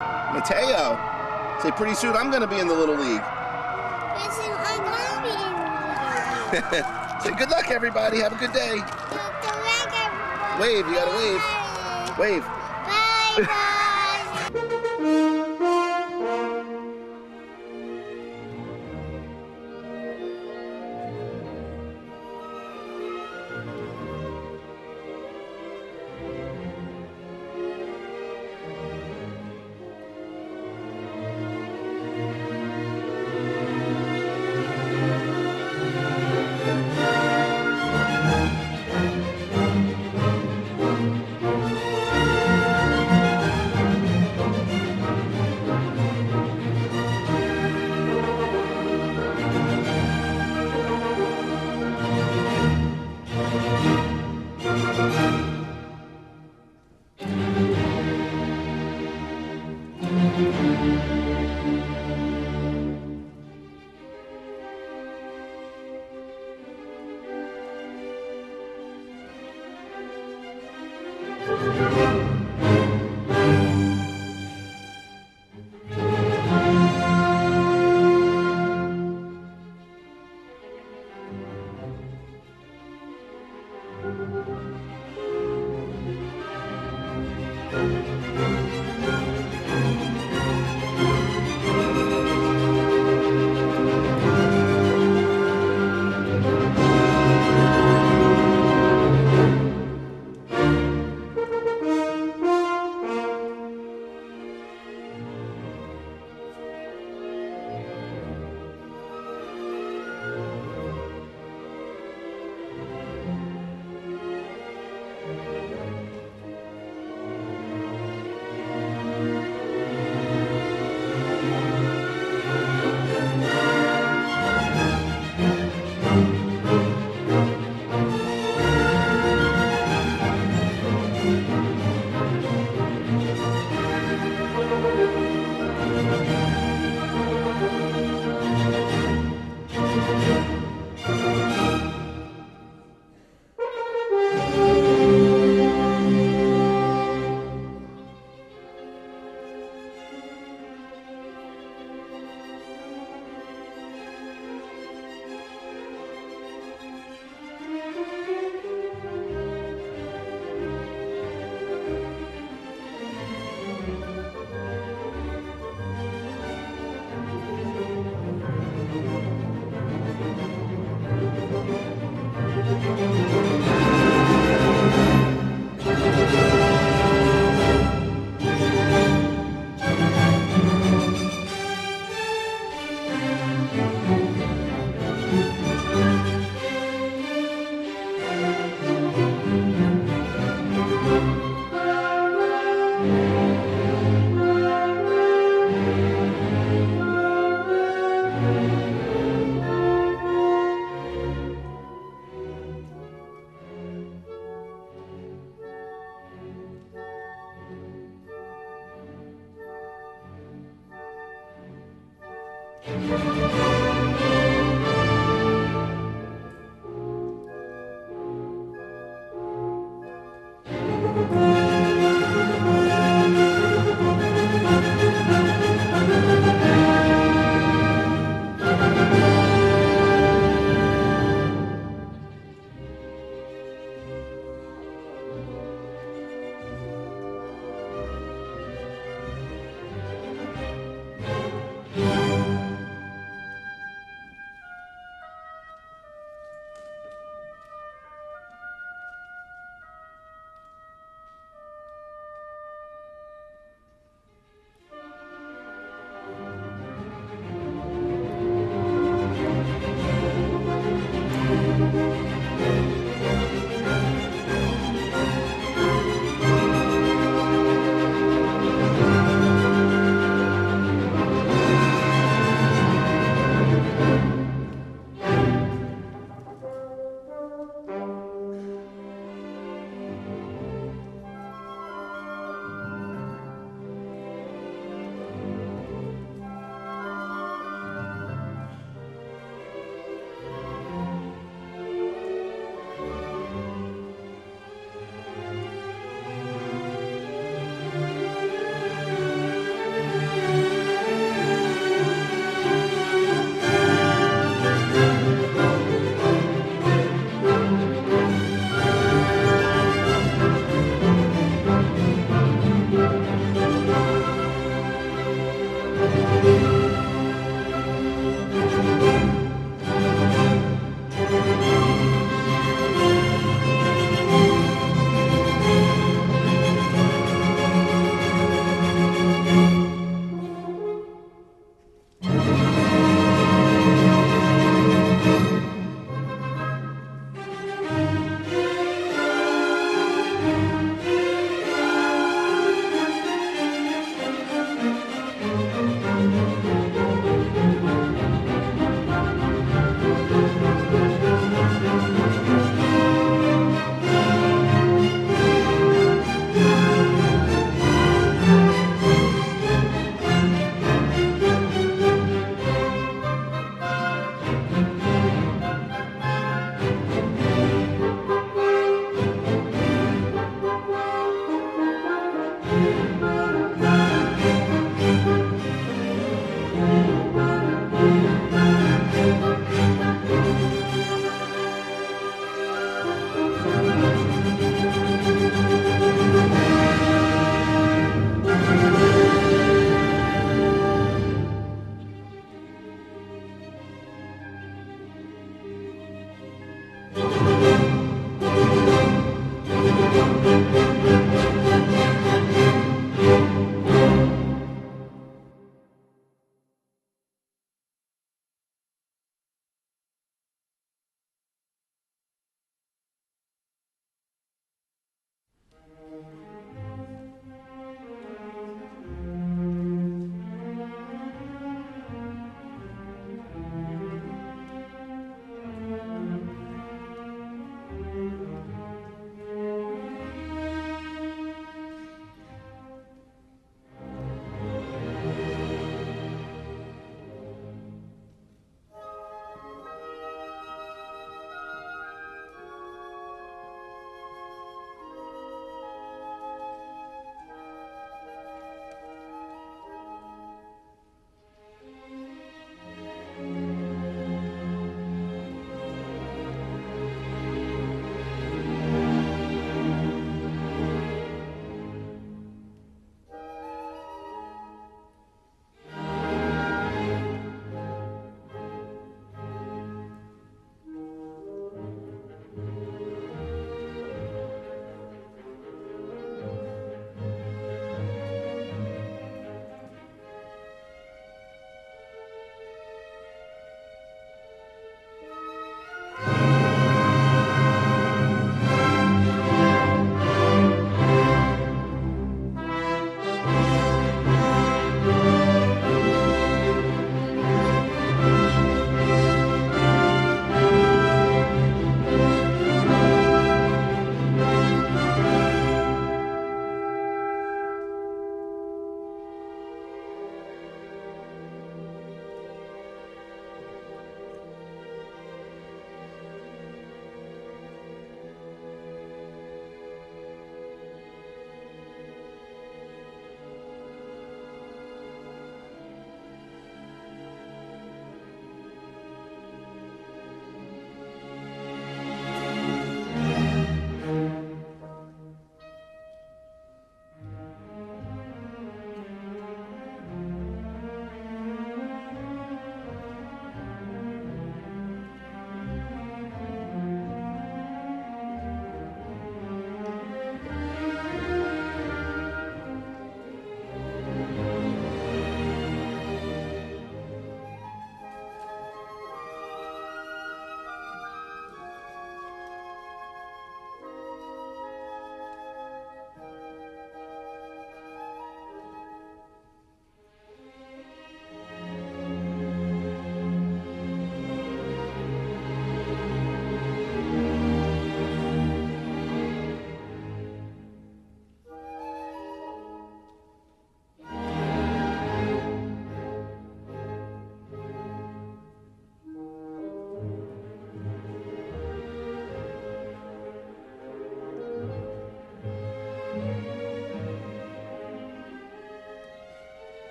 Mateo. Say, pretty soon I'm going to be in the Little League. Pretty soon I'm going to be in the Little League. Say, good luck, everybody. Have a good day. Good luck, everybody. Wave. You got to wave. Wave. Bye, bye.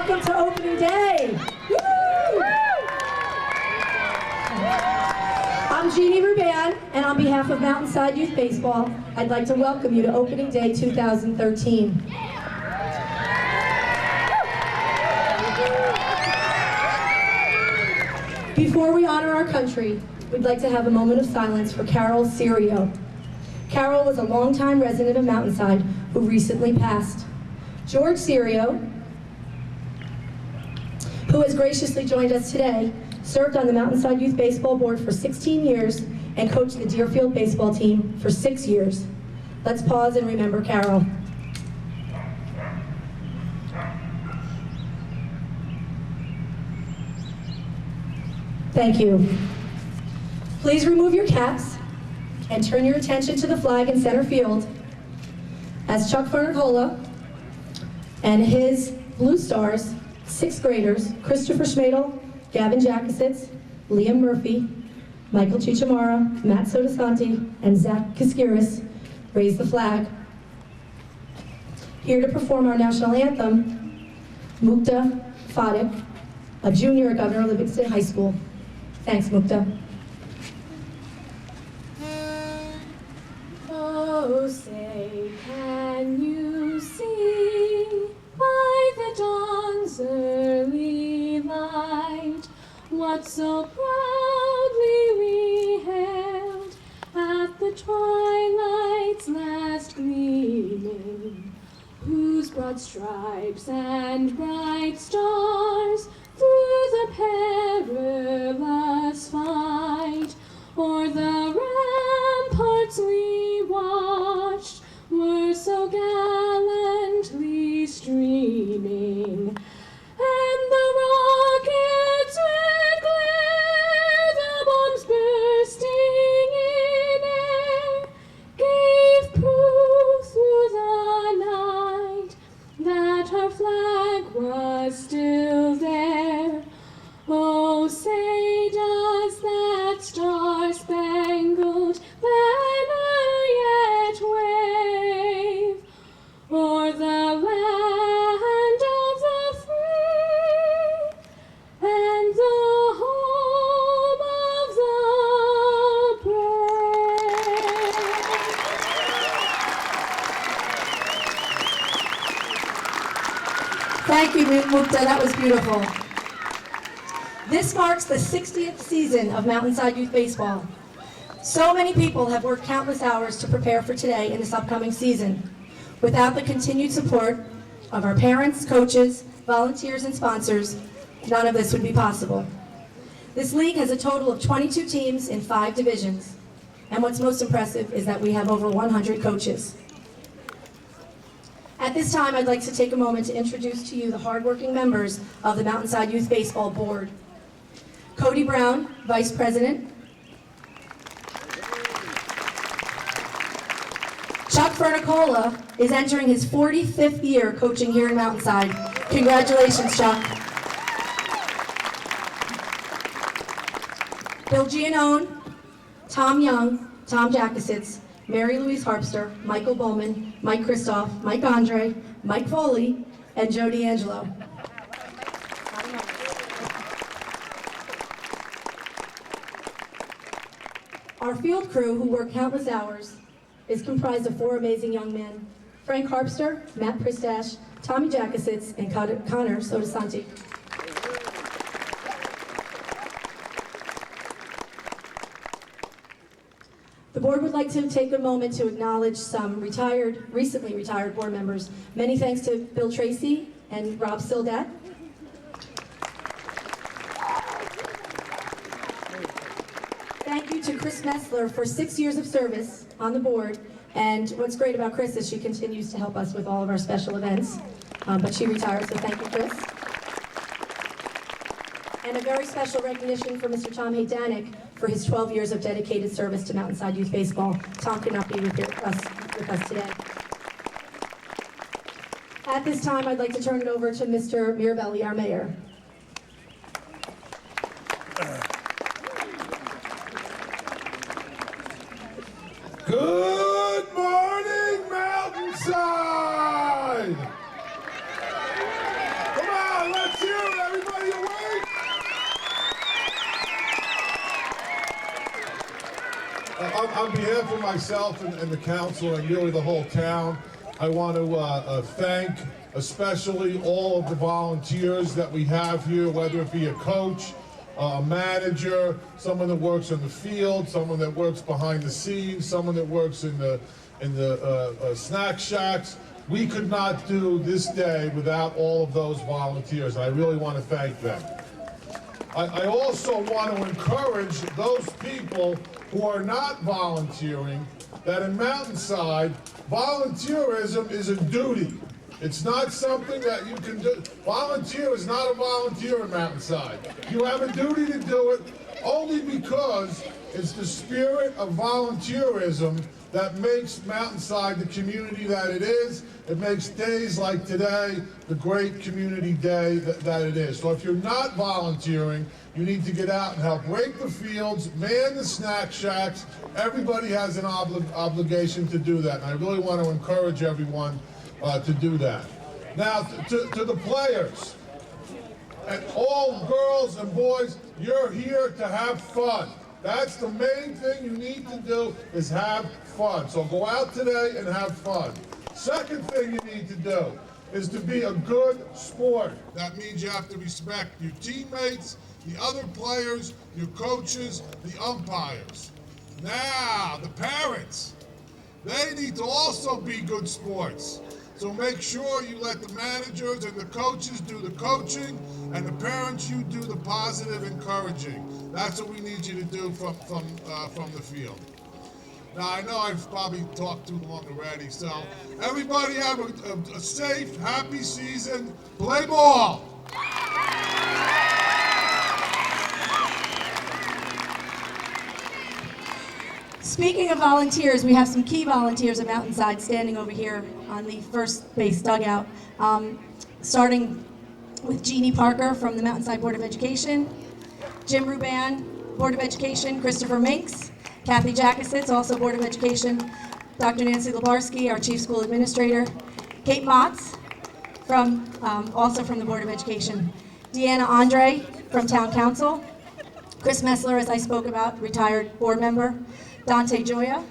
Welcome to opening day. Woo! I'm Jeannie Ruban, and on behalf of Mountainside Youth Baseball, I'd like to welcome you to opening day 2013. Before we honor our country, we'd like to have a moment of silence for Carol Serio. Carol was a longtime resident of Mountainside who recently passed. George Serio, who has graciously joined us today, served on the Mountainside Youth Baseball Board for 16 years and coached the Deerfield baseball team for 6 years. Let's pause and remember Carol. Thank you. Please remove your caps and turn your attention to the flag in center field as Chuck Fernicola and his Blue Stars, 6th graders, Christopher Schmadel, Gavin Jackasitz, Liam Murphy, Michael Chichamara, Matt Sotosanti, and Zach Kaskiris raise the flag. Here to perform our national anthem, Mukta Fadik, a junior at Governor Livingston High School. Thanks, Mukta. Oh, say, can you see by the dawn's early light what so proudly we hailed at the twilight's last gleaming, whose broad stripes and bright stars through the perilous fight o'er the ramparts we watched were so gallantly streaming, and the rocket's red glare, the bombs bursting in air, gave proof through the night that our flag was still there. Oh, say does that star-spangled banner yet wave o'er the land of the free and the home of the brave? Thank you, Mukta, that was beautiful. This marks the 60th season of Mountainside Youth Baseball. So many people have worked countless hours to prepare for today in this upcoming season. Without the continued support of our parents, coaches, volunteers, and sponsors, none of this would be possible. This league has a total of 22 teams in 5 divisions. And what's most impressive is that we have over 100 coaches. At this time, I'd like to take a moment to introduce to you the hardworking members of the Mountainside Youth Baseball Board. Cody Brown, Vice President. Chuck Fernicola is entering his 45th year coaching here in Mountainside. Congratulations, Chuck. Bill Giannone, Tom Young, Tom Jackasitz, Mary Louise Harpster, Michael Bowman, Mike Kristoff, Mike Andre, Mike Foley, and Joe D'Angelo. Our field crew, who work countless hours, is comprised of 4 amazing young men: Frank Harpster, Matt Pristash, Tommy Jackasitz, and Connor Sotosanti. The board would like to take a moment to acknowledge some recently retired board members. Many thanks to Bill Tracy and Rob Sildat. Thank you to Chris Messler for 6 years of service on the board. And what's great about Chris is she continues to help us with all of our special events. But she retired, so thank you, Chris. And a very special recognition for Mr. Tom Haydanek for his 12 years of dedicated service to Mountainside Youth Baseball. Tom could not be with us today. At this time, I'd like to turn it over to Mr. Mirabelli, our mayor. Good morning, Mountainside! Come on, On behalf of myself and the council and really the whole town, I want to thank especially all of the volunteers that we have here, whether it be a coach, a manager, someone that works on the field, someone that works behind the scenes, someone that works in the snack shacks. We could not do this day without all of those volunteers, and I really want to thank them. I also want to encourage those people who are not volunteering that in Mountainside, volunteerism is a duty. It's not something that you can do. Volunteer is not a volunteer in Mountainside. You have a duty to do it only because it's the spirit of volunteerism that makes Mountainside the community that it is. It makes days like today the great community day that it is. So if you're not volunteering, you need to get out and help rake the fields, man the snack shacks. Everybody has an obligation to do that, and I really want to encourage everyone to do that. Now, to the players, and all girls and boys, you're here to have fun. That's the main thing you need to do, is have fun. So go out today and have fun. Second thing you need to do is to be a good sport. That means you have to respect your teammates, the other players, your coaches, the umpires. Now, the parents, they need to also be good sports. So make sure you let the managers and the coaches do the coaching, and the parents, you do the positive encouraging. That's what we need you to do from the field. Now, I know I've probably talked too long already, so everybody have a safe, happy season. Play ball! Speaking of volunteers, we have some key volunteers at Mountainside standing over here on the first base dugout, starting with Jeannie Parker from the Mountainside Board of Education, Jim Ruban, Board of Education, Christopher Minks, Kathy Jackasitz, also Board of Education, Dr. Nancy Lebarski, our Chief School Administrator, Kate Motz, also from the Board of Education, Deanna Andre from Town Council, Chris Messler, as I spoke about, retired board member, Dante Joya,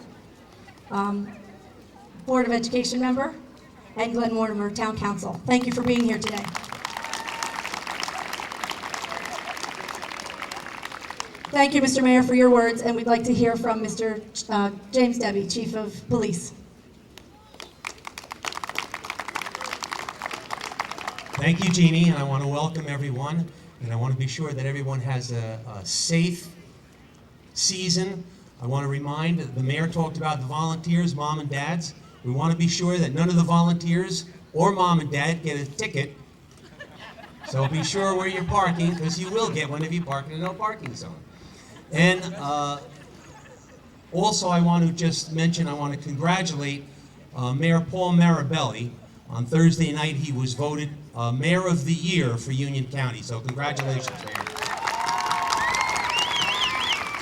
Board of Education member, and Glenn Mortimer, Town Council. Thank you for being here today. Thank you, Mr. Mayor, for your words, and we'd like to hear from Mr. James Debbie, Chief of Police. Thank you, Jeannie, and I want to welcome everyone, and I want to be sure that everyone has a safe season. I want to remind that the mayor talked about the volunteers, mom and dads. We want to be sure that none of the volunteers or mom and dad get a ticket. So be sure where you're parking, because you will get one if you park in a no parking zone. And also I want to just mention, I want to congratulate Mayor Paul Marabelli. On Thursday night he was voted Mayor of the Year for Union County. So congratulations, Mayor.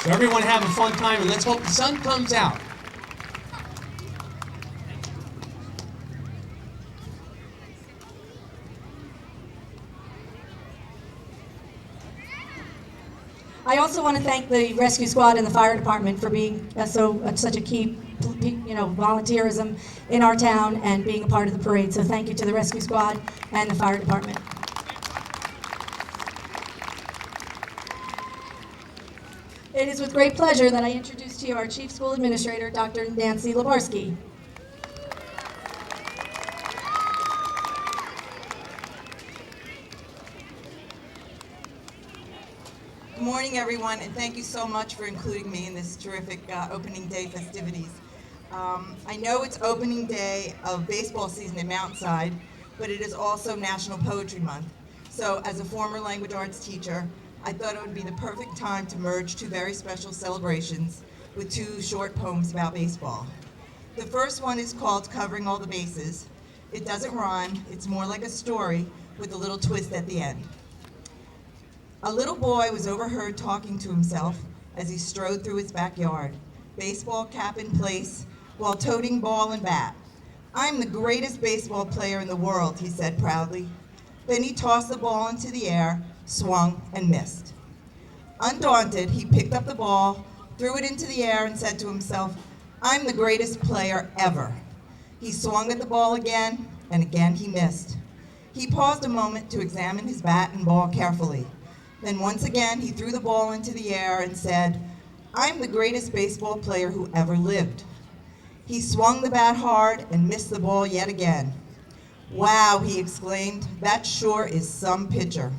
So everyone have a fun time, and let's hope the sun comes out. I also want to thank the rescue squad and the fire department for being such a key, volunteerism in our town and being a part of the parade. So thank you to the rescue squad and the fire department. It is with great pleasure that I introduce to you our Chief School Administrator, Dr. Nancy Lebarski. Good morning, everyone, and thank you so much for including me in this terrific opening day festivities. I know it's opening day of baseball season in Mountainside, but it is also National Poetry Month. So as a former language arts teacher, I thought it would be the perfect time to merge two very special celebrations with two short poems about baseball. The first one is called Covering All the Bases. It doesn't rhyme, it's more like a story with a little twist at the end. A little boy was overheard talking to himself as he strode through his backyard, baseball cap in place, while toting ball and bat. "I'm the greatest baseball player in the world," he said proudly. Then he tossed the ball into the air, swung, and missed. Undaunted, he picked up the ball, threw it into the air and said to himself, "I'm the greatest player ever." He swung at the ball again, and again he missed. He paused a moment to examine his bat and ball carefully. Then once again he threw the ball into the air and said, "I'm the greatest baseball player who ever lived." He swung the bat hard and missed the ball yet again. "Wow," he exclaimed, "that sure is some pitcher."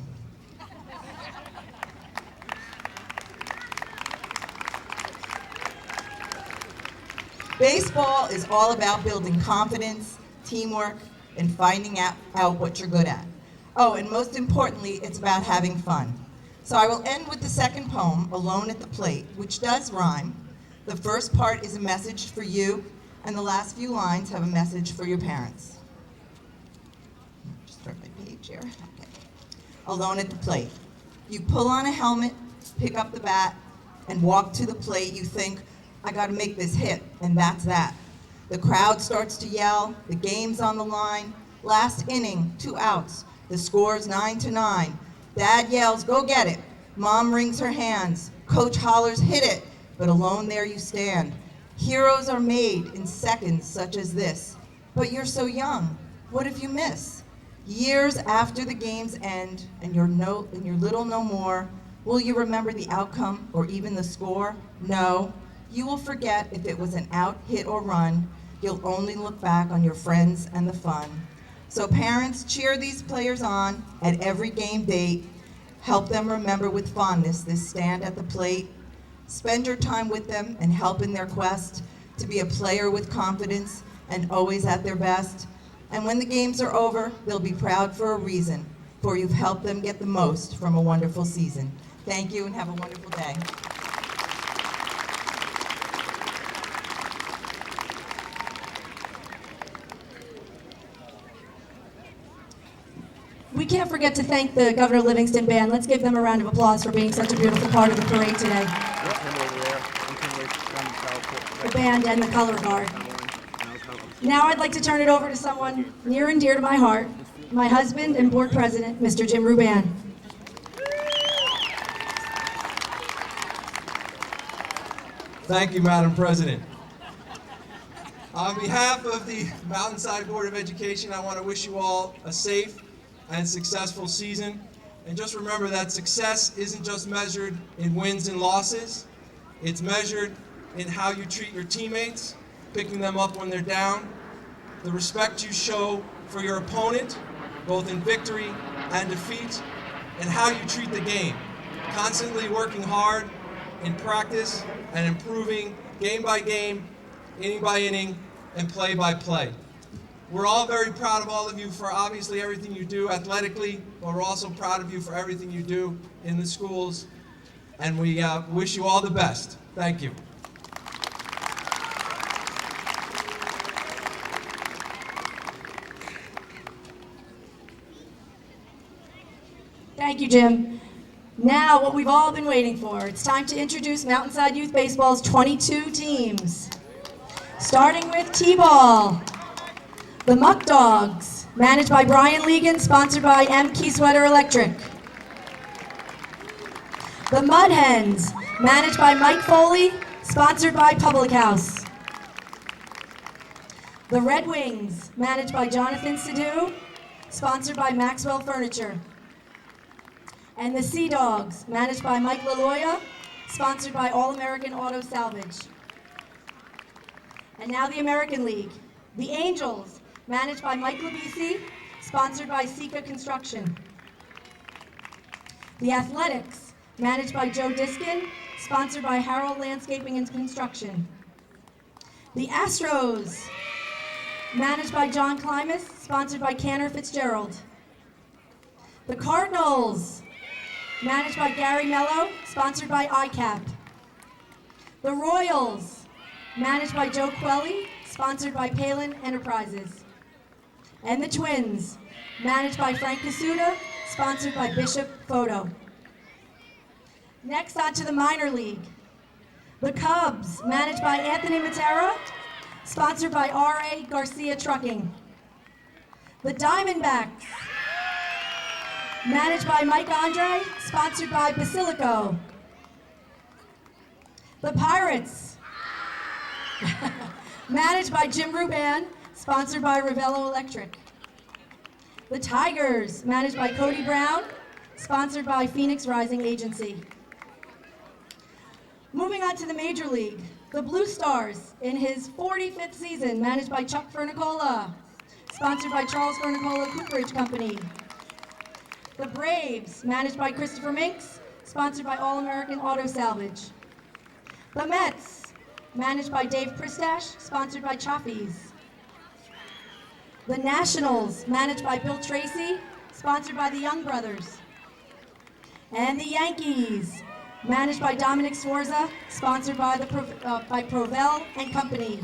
Baseball is all about building confidence, teamwork, and finding out what you're good at. Oh, and most importantly, it's about having fun. So I will end with the second poem, Alone at the Plate, which does rhyme. The first part is a message for you, and the last few lines have a message for your parents. Just turn my page here. Okay. Alone at the plate. You pull on a helmet, pick up the bat, and walk to the plate. You think, I gotta make this hit, and that's that. The crowd starts to yell, the game's on the line. Last inning, 2 outs, the score's 9-9. Dad yells, go get it. Mom wrings her hands. Coach hollers, hit it. But alone there you stand. Heroes are made in seconds such as this. But you're so young, what if you miss? Years after the game's end, and you're little no more, will you remember the outcome or even the score? No. You will forget if it was an out, hit, or run. You'll only look back on your friends and the fun. So parents, cheer these players on at every game date. Help them remember with fondness this stand at the plate. Spend your time with them and help in their quest to be a player with confidence and always at their best. And when the games are over, they'll be proud for a reason, for you've helped them get the most from a wonderful season. Thank you and have a wonderful day. We can't forget to thank the Governor Livingston Band. Let's give them a round of applause for being such a beautiful part of the parade today. The band and the color guard. Now I'd like to turn it over to someone near and dear to my heart, my husband and board president, Mr. Jim Ruban. Thank you, Madam President. On behalf of the Mountainside Board of Education, I want to wish you all a safe and successful season. And just remember that success isn't just measured in wins and losses. It's measured in how you treat your teammates, picking them up when they're down, the respect you show for your opponent, both in victory and defeat, and how you treat the game. Constantly working hard in practice and improving game by game, inning by inning, and play by play. We're all very proud of all of you for obviously everything you do athletically, but we're also proud of you for everything you do in the schools, and we wish you all the best. Thank you. Thank you, Jim. Now, what we've all been waiting for. It's time to introduce Mountainside Youth Baseball's 22 teams. Starting with T-Ball. The Muck Dogs, managed by Brian Legan, sponsored by M. Keysweater Electric. The Mud Hens, managed by Mike Foley, sponsored by Public House. The Red Wings, managed by Jonathan Sidhu, sponsored by Maxwell Furniture. And the Sea Dogs, managed by Mike LaLoya, sponsored by All American Auto Salvage. And now the American League. The Angels, managed by Mike Labisi, sponsored by Sika Construction. The Athletics, managed by Joe Diskin, sponsored by Harold Landscaping and Construction. The Astros, managed by John Klimas, sponsored by Cantor Fitzgerald. The Cardinals, managed by Gary Mello, sponsored by ICAP. The Royals, managed by Joe Quelly, sponsored by Palin Enterprises. And the Twins, managed by Frank Casuta, sponsored by Bishop Photo. Next on to the minor league. The Cubs, managed by Anthony Matera, sponsored by R.A. Garcia Trucking. The Diamondbacks, managed by Mike Andre, sponsored by Basilico. The Pirates, managed by Jim Ruban, sponsored by Ravello Electric. The Tigers, managed by Cody Brown, sponsored by Phoenix Rising Agency. Moving on to the Major League, the Blue Stars, in his 45th season, managed by Chuck Fernicola, sponsored by Charles Fernicola Cooperage Company. The Braves, managed by Christopher Minks, sponsored by All American Auto Salvage. The Mets, managed by Dave Pristash, sponsored by Chaffee's. The Nationals, managed by Bill Tracy, sponsored by the Young Brothers. And the Yankees, managed by Dominic Sforza, sponsored by by Provel and Company.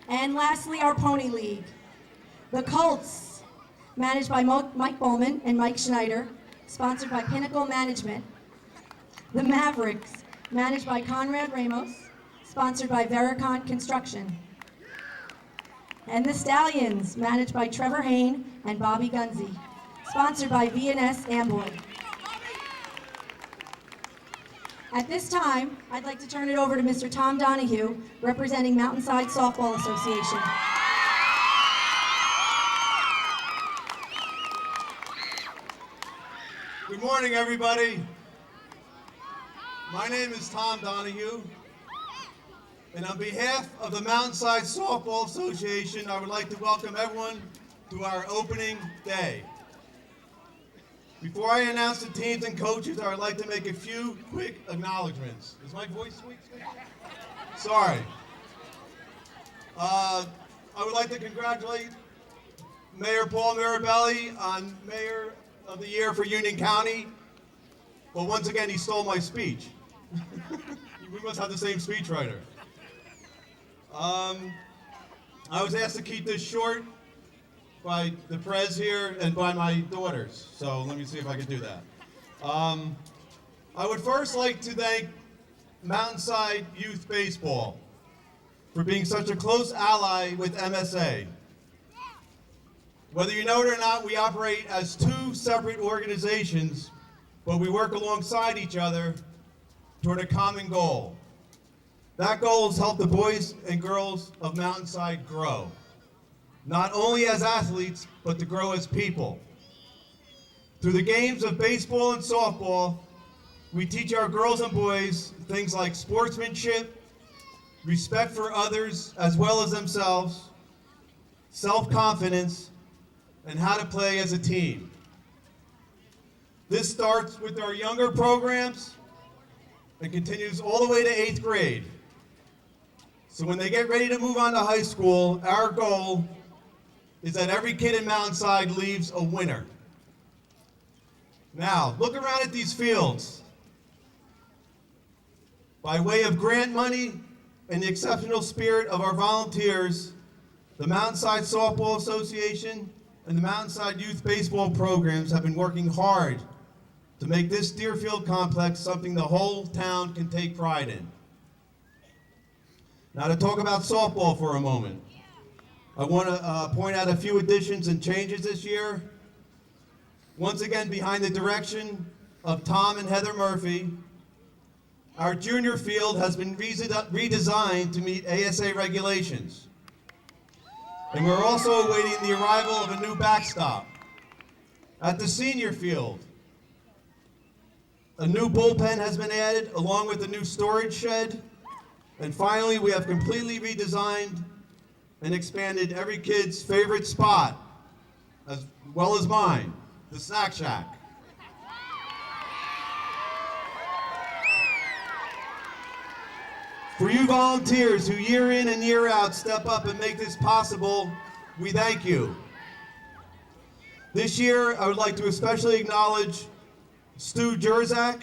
And lastly, our Pony League. The Colts, managed by Mike Bowman and Mike Schneider, sponsored by Pinnacle Management. The Mavericks, managed by Conrad Ramos, sponsored by Vericon Construction. And the Stallions, managed by Trevor Hain and Bobby Gunzy, sponsored by V&S Amboy. At this time, I'd like to turn it over to Mr. Tom Donahue, representing Mountainside Softball Association. Good morning, everybody. My name is Tom Donahue, and on behalf of the Mountainside Softball Association, I would like to welcome everyone to our opening day. Before I announce the teams and coaches, I would like to make a few quick acknowledgments. Is my voice sweet? Sorry. I would like to congratulate Mayor Paul Mirabelli on Mayor of the Year for Union County. But once again, he stole my speech. We must have the same speechwriter. I was asked to keep this short by the prez here and by my daughters. So let me see if I can do that. I would first like to thank Mountainside Youth Baseball for being such a close ally with MSA. Whether you know it or not, we operate as two separate organizations, but we work alongside each other toward a common goal. That goal is to help the boys and girls of Mountainside grow, not only as athletes, but to grow as people. Through the games of baseball and softball, we teach our girls and boys things like sportsmanship, respect for others as well as themselves, self-confidence, and how to play as a team. This starts with our younger programs and continues all the way to 8th grade. So when they get ready to move on to high school, our goal is that every kid in Mountainside leaves a winner. Now, look around at these fields. By way of grant money and the exceptional spirit of our volunteers, the Mountainside Softball Association and the Mountainside Youth Baseball programs have been working hard to make this Deerfield complex something the whole town can take pride in. Now to talk about softball for a moment. I want to point out a few additions and changes this year. Once again, behind the direction of Tom and Heather Murphy, our junior field has been redesigned to meet ASA regulations. And we're also awaiting the arrival of a new backstop. At the senior field, a new bullpen has been added along with a new storage shed. And finally, we have completely redesigned and expanded every kid's favorite spot, as well as mine, the Snack Shack. For you volunteers who year in and year out step up and make this possible, we thank you. This year, I would like to especially acknowledge Stu Jerzak.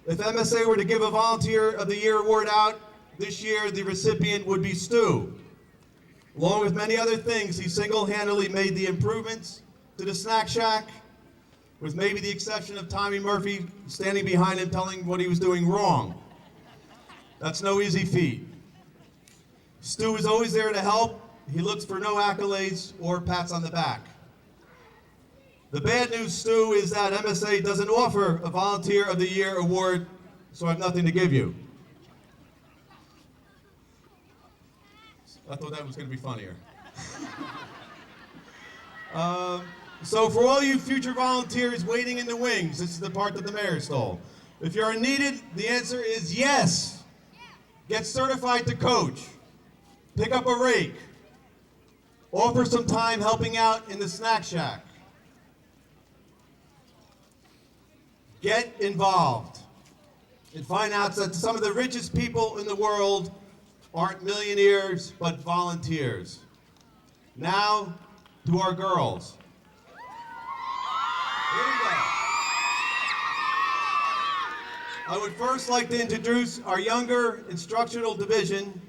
If MSA were to give a Volunteer of the Year award out this year, the recipient would be Stu. Along with many other things, he single-handedly made the improvements to the Snack Shack, with maybe the exception of Tommy Murphy standing behind him telling what he was doing wrong. That's no easy feat. Stu is always there to help. He looks for no accolades or pats on the back. The bad news, Stu, is that MSA doesn't offer a Volunteer of the Year award so I have nothing to give you. I thought that was going to be funnier. So for all you future volunteers waiting in the wings, this is the part that the mayor stole. If you're needed, the answer is yes. Get certified to coach. Pick up a rake. Offer some time helping out in the snack shack. Get involved. And find out that some of the richest people in the world aren't millionaires, but volunteers. Now, to our girls. Here we go. I would first like to introduce our younger instructional division,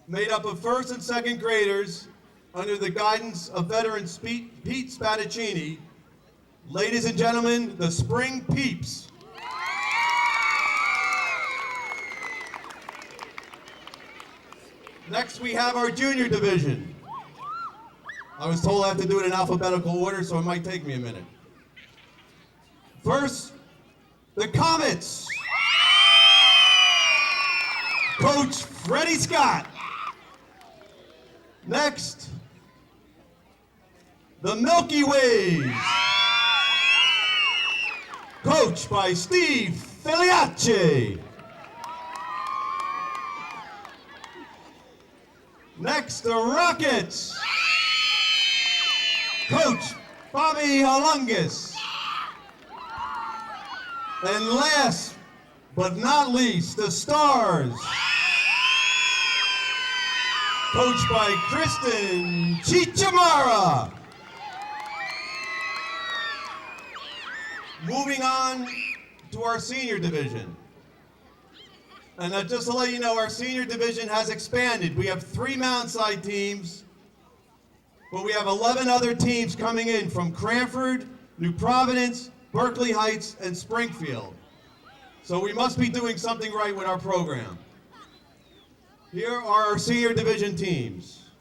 made up of first and second graders under the guidance of veteran Pete Spadaccini. Ladies and gentlemen, the Spring Peeps. Next, we have our junior division. I was told I have to do it in alphabetical order, so it might take me a minute. First, the Comets. Coach Freddie Scott. Next, the Milky Ways. Coached by Steve Filiacci. Next, the Rockets. Coach Bobby Holungus. And last but not least, the Stars. Coached by Kristen Chichamara. Moving on to our senior division. And just to let you know, our senior division has expanded. We have 3 Mountainside teams, but we have 11 other teams coming in from Cranford, New Providence, Berkeley Heights, and Springfield. So we must be doing something right with our program. Here are our senior division teams.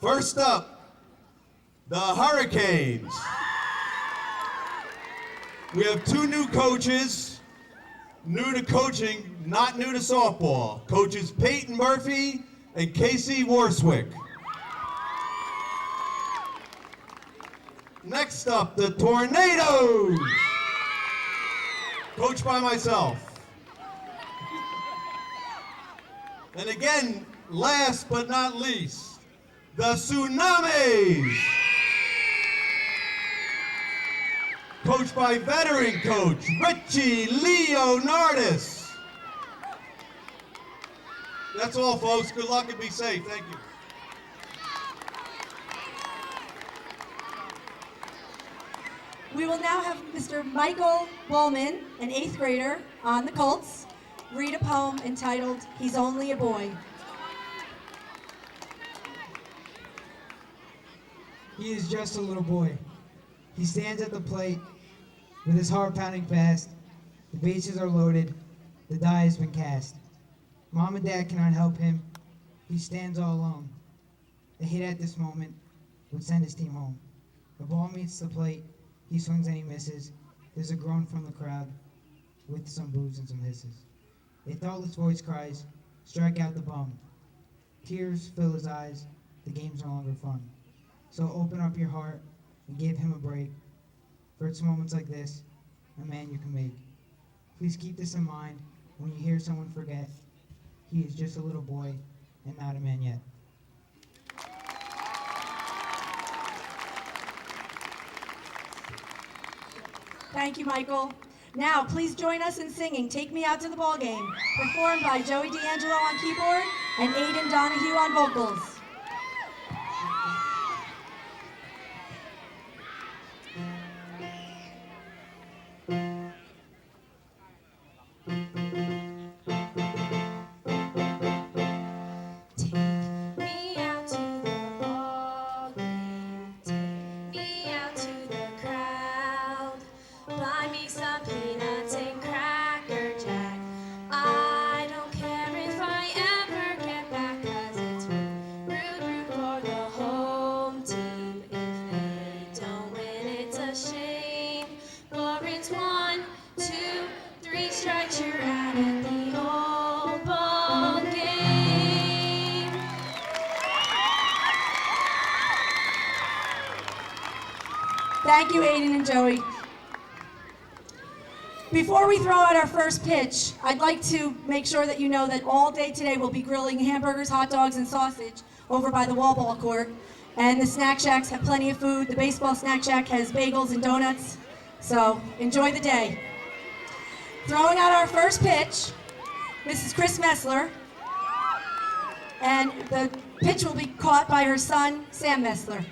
First up, the Hurricanes. We have 2 new coaches, new to coaching, not new to softball. Coaches Peyton Murphy and Casey Warswick. Next up, the Tornadoes. Coached by myself. And again, last but not least, the Tsunamis. Coached by veteran coach Richie Leonardis. That's all, folks. Good luck and be safe. Thank you. We will now have Mr. Michael Bowman, an 8th grader on the Colts, read a poem entitled, "He's Only a Boy." He is just a little boy. He stands at the plate with his heart pounding fast. The bases are loaded. The die has been cast. Mom and Dad cannot help him. He stands all alone. A hit at this moment would send his team home. The ball meets the plate. He swings and he misses. There's a groan from the crowd with some boos and some hisses. A thoughtless voice cries, "Strike out the bum." Tears fill his eyes. The game's no longer fun. So open up your heart and give him a break. For it's moments like this, a man you can make. Please keep this in mind when you hear someone forget. He is just a little boy and not a man yet. Thank you, Michael. Now, please join us in singing "Take Me Out to the Ball Game," performed by Joey D'Angelo on keyboard and Aiden Donahue on vocals. I don't care if I ever get back, 'cause it's Thank you, Aiden and Joey. Before we throw out our first pitch, I'd like to make sure that you know that all day today we'll be grilling hamburgers, hot dogs, and sausage over by the wall ball court. And the snack shacks have plenty of food. The baseball snack shack has bagels and donuts. So enjoy the day. Throwing out our first pitch, Mrs. Chris Messler. And the pitch will be caught by her son, Sam Messler.